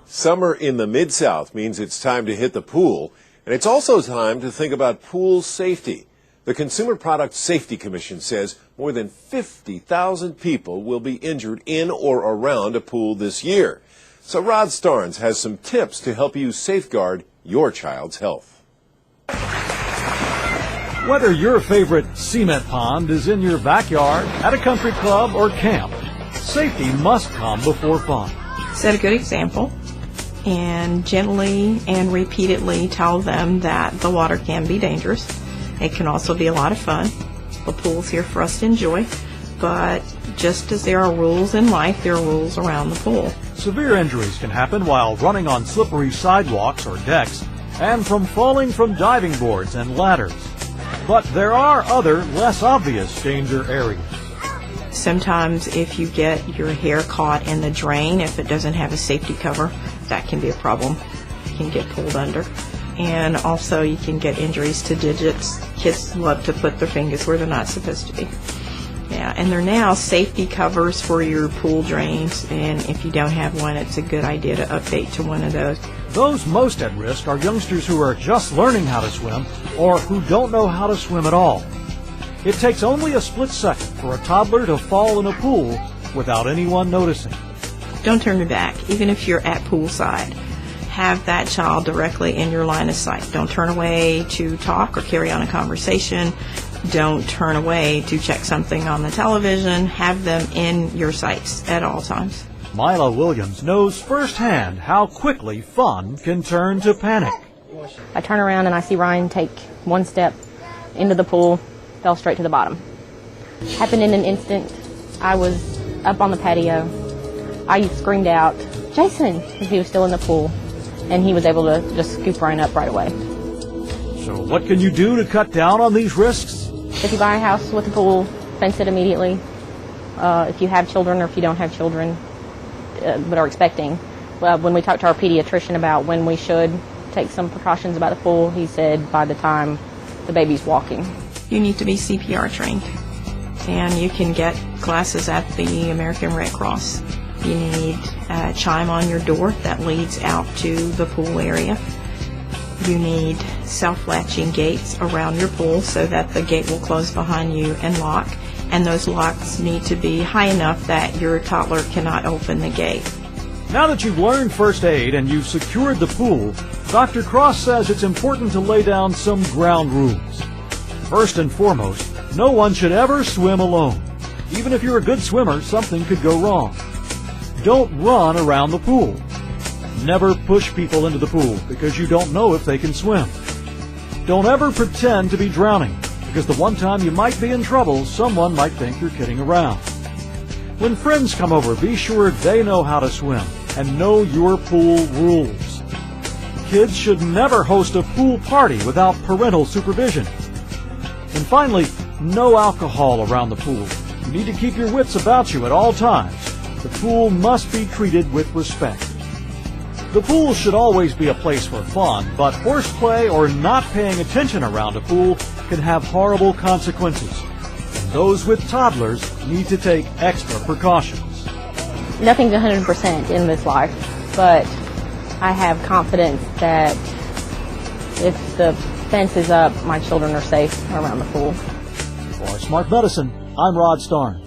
Summer in the Mid-South means it's time to hit the pool, and it's also time to think about pool safety. The Consumer Product Safety Commission says more than 50,000 people will be injured in or around a pool this year. So Rod Starnes has some tips to help you safeguard your child's health. Whether your favorite cement pond is in your backyard, at a country club, or camp, safety must come before fun. Set a good example and gently and repeatedly tell them that the water can be dangerous. It can also be a lot of fun. The pool's here for us to enjoy, but just as there are rules in life, there are rules around the pool. Severe injuries can happen while running on slippery sidewalks or decks and from falling from diving boards and ladders. But there are other, less obvious danger areas. Sometimes if you get your hair caught in the drain, if it doesn't have a safety cover, that can be a problem. You can get pulled under. And also you can get injuries to digits. Kids love to put their fingers where they're not supposed to be. Yeah, and there are now safety covers for your pool drains, and if you don't have one, it's a good idea to update to one of those. Those most at risk are youngsters who are just learning how to swim or who don't know how to swim at all. It takes only a split second for a toddler to fall in a pool without anyone noticing. Don't turn your back, even if you're at poolside. Have that child directly in your line of sight. Don't turn away to talk or carry on a conversation. Don't turn away to check something on the television. Have them in your sights at all times. Mila Williams knows firsthand how quickly fun can turn to panic. I turn around and I see Ryan take one step into the pool, fell straight to the bottom. Happened in an instant. I was up on the patio. I screamed out, "Jason," because he was still in the pool, and he was able to just scoop Ryan up right away. So what can you do to cut down on these risks? If you buy a house with a pool, fence it immediately. If you have children or if you don't have children but are expecting, when we talked to our pediatrician about when we should take some precautions about the pool, he said by the time the baby's walking. You need to be CPR trained, and you can get classes at the American Red Cross. You need a chime on your door that leads out to the pool area. You need self-latching gates around your pool so that the gate will close behind you and lock. And those locks need to be high enough that your toddler cannot open the gate. Now that you've learned first aid and you've secured the pool, Dr. Cross says it's important to lay down some ground rules. First and foremost, no one should ever swim alone. Even if you're a good swimmer, something could go wrong. Don't run around the pool. Never push people into the pool because you don't know if they can swim. Don't ever pretend to be drowning, because the one time you might be in trouble, someone might think you're kidding around. When friends come over, be sure they know how to swim and know your pool rules. Kids should never host a pool party without parental supervision. And finally, no alcohol around the pool. You need to keep your wits about you at all times. The pool must be treated with respect. The pool should always be a place for fun, but horseplay or not paying attention around a pool can have horrible consequences. And those with toddlers need to take extra precautions. Nothing's 100% in this life, but I have confidence that if the fence is up, my children are safe around the pool. For Smart Medicine, I'm Rod Starnes.